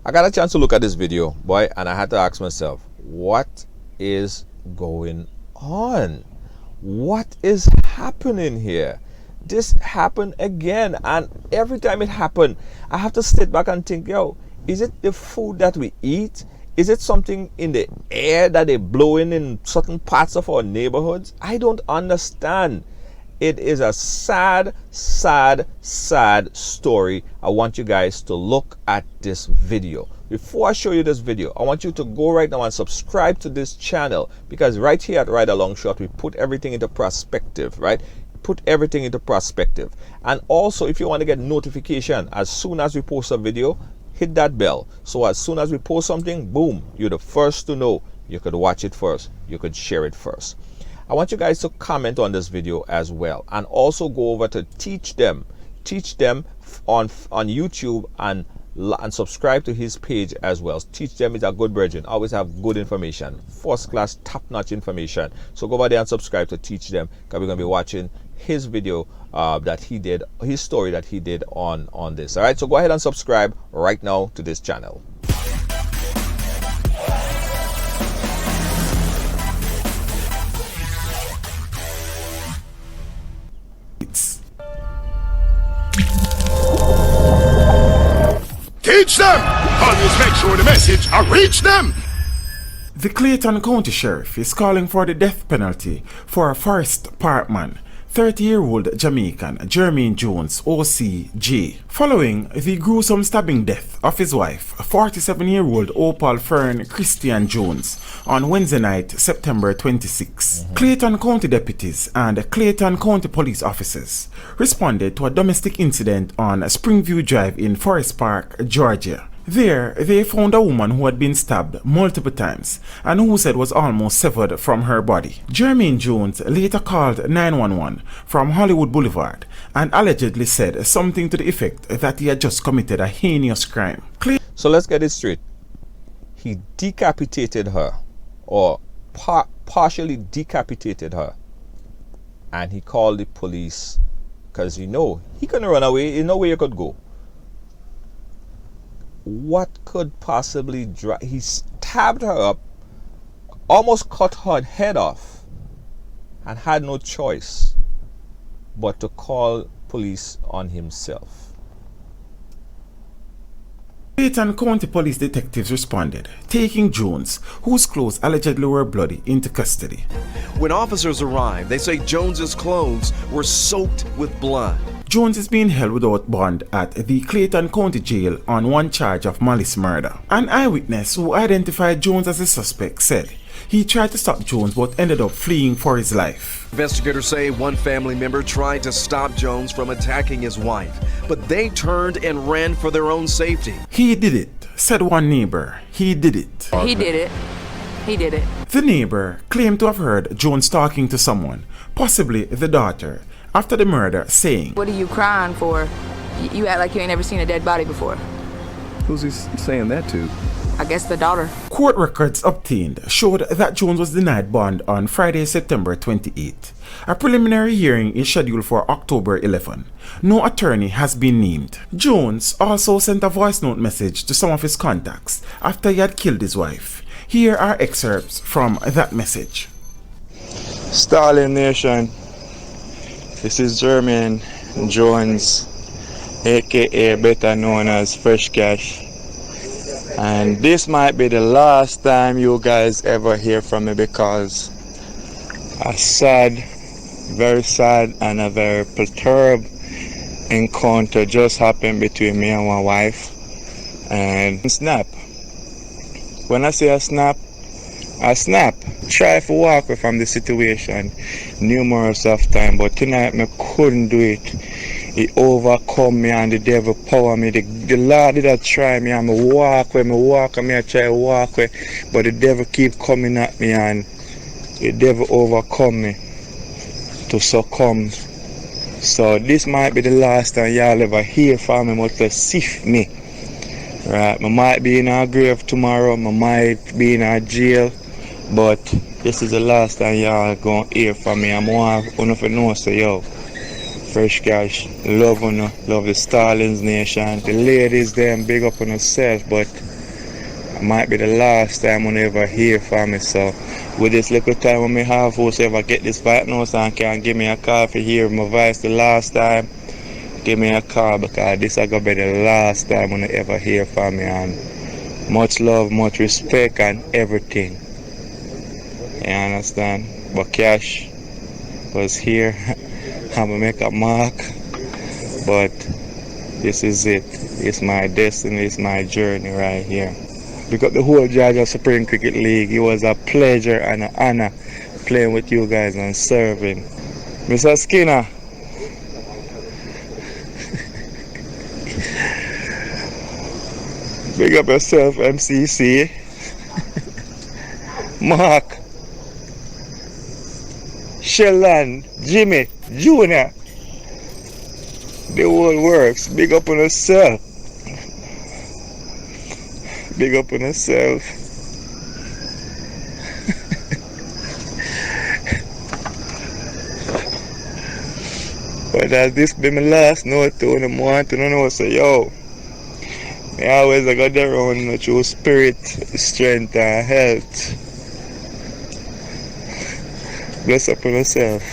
I got a chance to look at this video, boy, and I had to ask myself, what is going on? What is happening here? This happened again, and every time it happened, I have to sit back and think, yo, is it the food that we eat? Is it something in the air that they blow in certain parts of our neighborhoods? I don't understand. It is a sad, sad, sad story. I want you guys to look at this video. Before I show you this video, I want you to go right now and subscribe to this channel, because right here at RideAlong Short, we put everything into perspective, right? Put everything into perspective. And also, if you want to get notification as soon as we post a video, hit that bell. So as soon as we post something, boom, you're the first to know. You could watch it first. You could share it first. I want you guys to comment on this video as well, and also go over to teach them on YouTube, and subscribe to his page as well. Teach them is a good brethren, always have good information, first class, top-notch information. So go over there and subscribe to Teach Them, because we're going to be watching his video that he did, his story that he did on this. All right, so go ahead and subscribe right now to this channel. Teach them! Always make sure the message reach them! The Clayton County Sheriff is calling for the death penalty for a Forest Park man, 30-year-old Jamaican Jermaine Jones, OCJ, following the gruesome stabbing death of his wife, 47-year-old Opal Fern Christian Jones, on Wednesday night, September 26. Clayton County deputies and Clayton County police officers responded to a domestic incident on Springview Drive in Forest Park, Georgia. There, they found a woman who had been stabbed multiple times and who said was almost severed from her body. Jermaine Jones later called 911 from Hollywood Boulevard and allegedly said something to the effect that he had just committed a heinous crime. So let's get it straight. He decapitated her, or partially decapitated her, and he called the police because he couldn't run away. There's no way he could go. What could possibly drive? He stabbed her up, almost cut her head off, and had no choice but to call police on himself. Clayton County police detectives responded, taking Jones, whose clothes allegedly were bloody, into custody. When officers arrived, they say Jones's clothes were soaked with blood. Jones is being held without bond at the Clayton County Jail on one charge of malice murder. An eyewitness who identified Jones as a suspect said he tried to stop Jones but ended up fleeing for his life. Investigators say one family member tried to stop Jones from attacking his wife, but they turned and ran for their own safety. He did it, said one neighbor. He did it. He did it. He did it. The neighbor claimed to have heard Jones talking to someone, possibly the daughter, after the murder, saying, "What are you crying for? You act like you ain't never seen a dead body before." Who's he saying that to? I guess the daughter. Court records obtained showed that Jones was denied bond on Friday, September 28. A preliminary hearing is scheduled for October 11. No attorney has been named. Jones also sent a voice note message to some of his contacts after he had killed his wife. Here are excerpts from that message. Stalin Nation, this is Jermaine Jones, aka better known as Fresh Cash, and this might be the last time you guys ever hear from me, because a sad, very sad and a very perturbed encounter just happened between me and my wife. And snap. When I say a snap, try to walk away from the situation numerous of times, but tonight I couldn't do it. It overcome me and the devil power me. The Lord did not try me and I walk away, I try to walk away, but the devil keep coming at me and the devil overcome me to succumb. So this might be the last time y'all ever hear from me, but to sift me. Right, I might be in a grave tomorrow, I might be in a jail, but this is the last time y'all gonna hear from me. I'm one of you know, so yo, Fresh Cash, love the Stalins Nation, the ladies them big up on yourself, but might be the last time when ever hear from me. So with this little time when me have, whosoever get this fight notes and can give me a call for hear my voice the last time, give me a call, because this is gonna be the last time when I ever hear from me. And much love, much respect and everything. You understand? But Cash was here. I'm gonna make a mark. But this is it. It's my destiny, it's my journey right here. Because the whole Georgia Supreme Cricket League, it was a pleasure and an honor playing with you guys and serving. Mr. Skinner, big up yourself, MCC. Mark, Sheldon, Jimmy, Junior, the whole works. Big up on yourself. Big up on yourself. But as this be my last note to them want to know, so yo, I always got there on through spirit, strength and health. Bless up on yourself.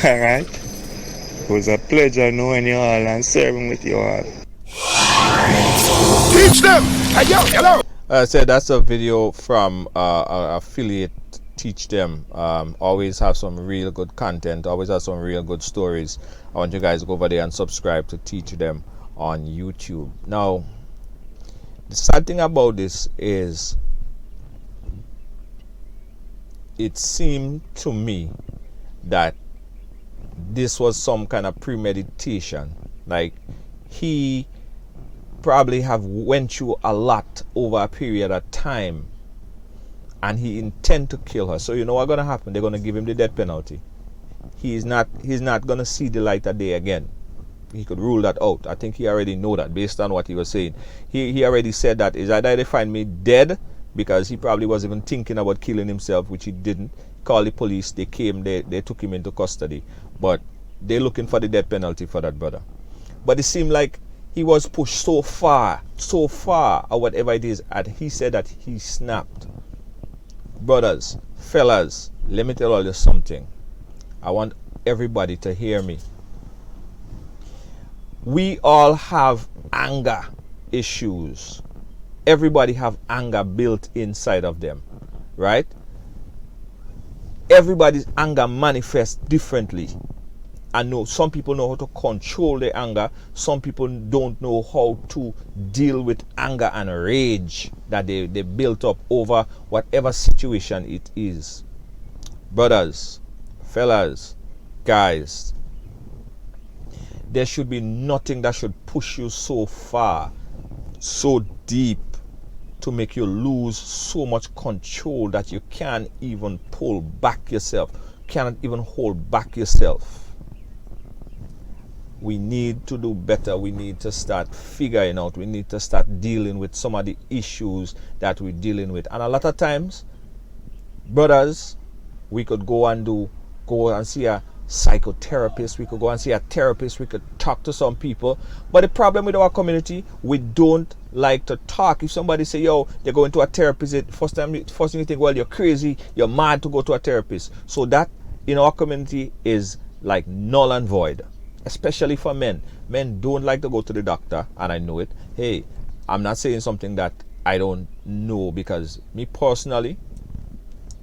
Alright? It was a pleasure knowing you all and serving with you all. Teach them! Hey, yo, hello! I said that's a video from affiliate Teach Them. Always have some real good content, always have some real good stories. I want you guys to go over there and subscribe to Teach Them on YouTube. Now, the sad thing about this is it seemed to me that this was some kind of premeditation. Like, he probably have went through a lot over a period of time and he intend to kill her. So you know what's gonna happen? They're gonna give him the death penalty. He's not gonna see the light of day again. He could rule that out. I think he already know that based on what he was saying. He already said that is either they find me dead, because he probably was even thinking about killing himself, which he didn't. Call the police, they came, they took him into custody, but they're looking for the death penalty for that brother. But it seemed like he was pushed so far, or whatever it is, and he said that he snapped. Brothers, fellas, let me tell you something. I want everybody to hear me. We all have anger issues. Everybody have anger built inside of them, right? Everybody's anger manifests differently. I know some people know how to control their anger. Some people don't know how to deal with anger and rage that they built up over whatever situation it is. Brothers, fellas, guys, there should be nothing that should push you so far, so deep, to make you lose so much control that you can't even pull back yourself, cannot even hold back yourself. We need to do better. We need to start figuring out. We need to start dealing with some of the issues that we're dealing with. And a lot of times, brothers, we could go and see a psychotherapist, we could go and see a therapist, we could talk to some people. But the problem with our community, we don't like to talk. If somebody say, yo, they're going to a therapist, first thing you think, well, you're crazy, you're mad to go to a therapist. So that in our community is like null and void, especially for men. Men don't like to go to the doctor, and I know it. Hey, I'm not saying something that I don't know, because me personally,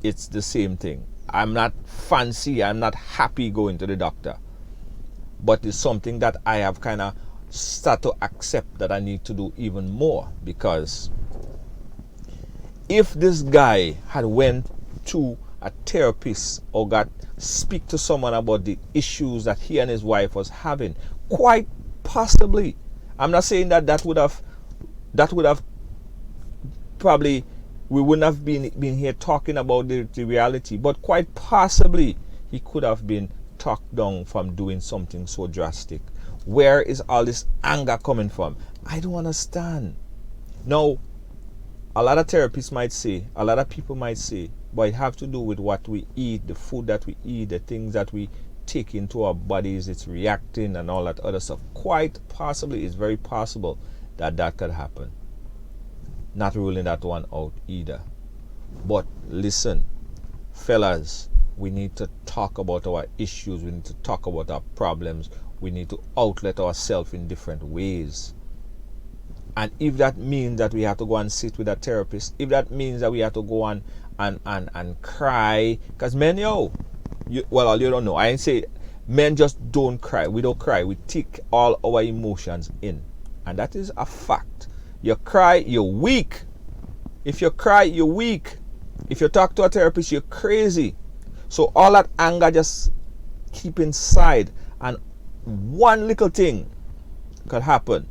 it's the same thing. I'm not fancy, I'm not happy going to the doctor, but it's something that I have kind of started to accept that I need to do even more. Because if this guy had went to a therapist or speak to someone about the issues that he and his wife was having, quite possibly, I'm not saying that would have probably, we wouldn't have been here talking about the reality, but quite possibly he could have been talked down from doing something so drastic. Where is all this anger coming from? I don't understand. Now, a lot of therapists might say, a lot of people might say, but it have to do with what we eat, the food that we eat, the things that we take into our bodies, it's reacting and all that other stuff. Quite possibly, it's very possible that could happen. not ruling that one out either. But listen, fellas, we need to talk about our issues. We need to talk about our problems. We need to outlet ourselves in different ways. And if that means that we have to go and sit with a therapist, if that means that we have to go and cry, because men, you don't know. I ain't say men just don't cry. We don't cry. We take all our emotions in. And that is a fact. You cry, you're weak. If you cry, you're weak. If you talk to a therapist, you're crazy. So all that anger just keep inside, and one little thing could happen,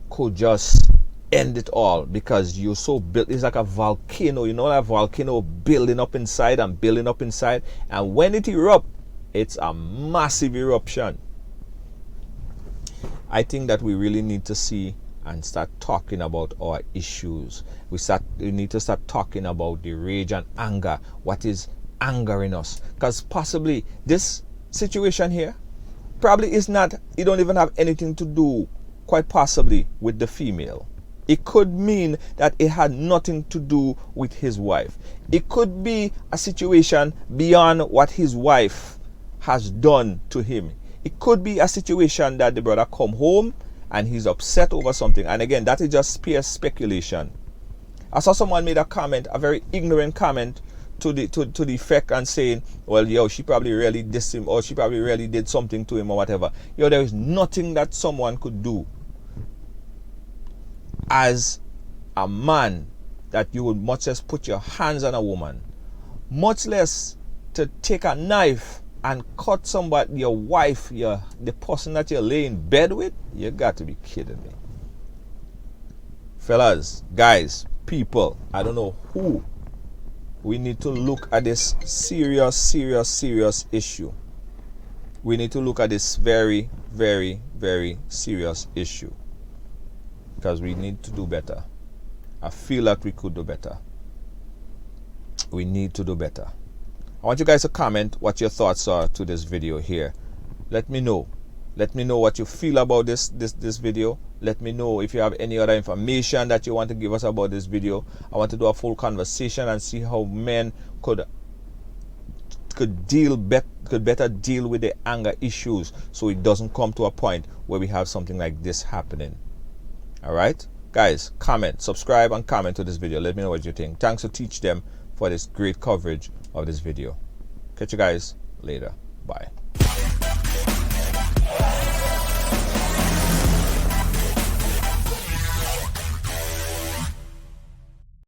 could just end it all, because you're so built. It's like a volcano, that volcano building up inside and building up inside, and when it erupts, it's a massive eruption. I think that we really need to see and start talking about our issues. We need to start talking about the rage and anger. What is angering us? Because possibly this situation here probably is not, it don't even have anything to do, quite possibly, with the female. It could mean that it had nothing to do with his wife. It could be a situation beyond what his wife has done to him. It could be a situation that the brother come home and he's upset over something. And again, that is just pure speculation. I saw someone made a comment, a very ignorant comment, to the effect and saying, well, she probably really dissed him, or she probably really did something to him, or whatever. There is nothing that someone could do as a man that you would much less put your hands on a woman, much less to take a knife and cut somebody, your wife, the person that you're laying in bed with. You got to be kidding me. Fellas, guys, people, I don't know who, we need to look at this serious issue. We need to look at this very, very, very serious issue, because we need to do better. I feel like we could do better. We need to do better. I want you guys to comment what your thoughts are to this video here. Let me know. Let me know what you feel about this video. Let me know if you have any other information that you want to give us about this video. I want to do a full conversation and see how men could better deal with the anger issues, so it doesn't come to a point where we have something like this happening. All right, guys, comment, subscribe, and comment to this video. Let me know what you think. Thanks to Teach Them for this great coverage of this video. Catch you guys later. Bye.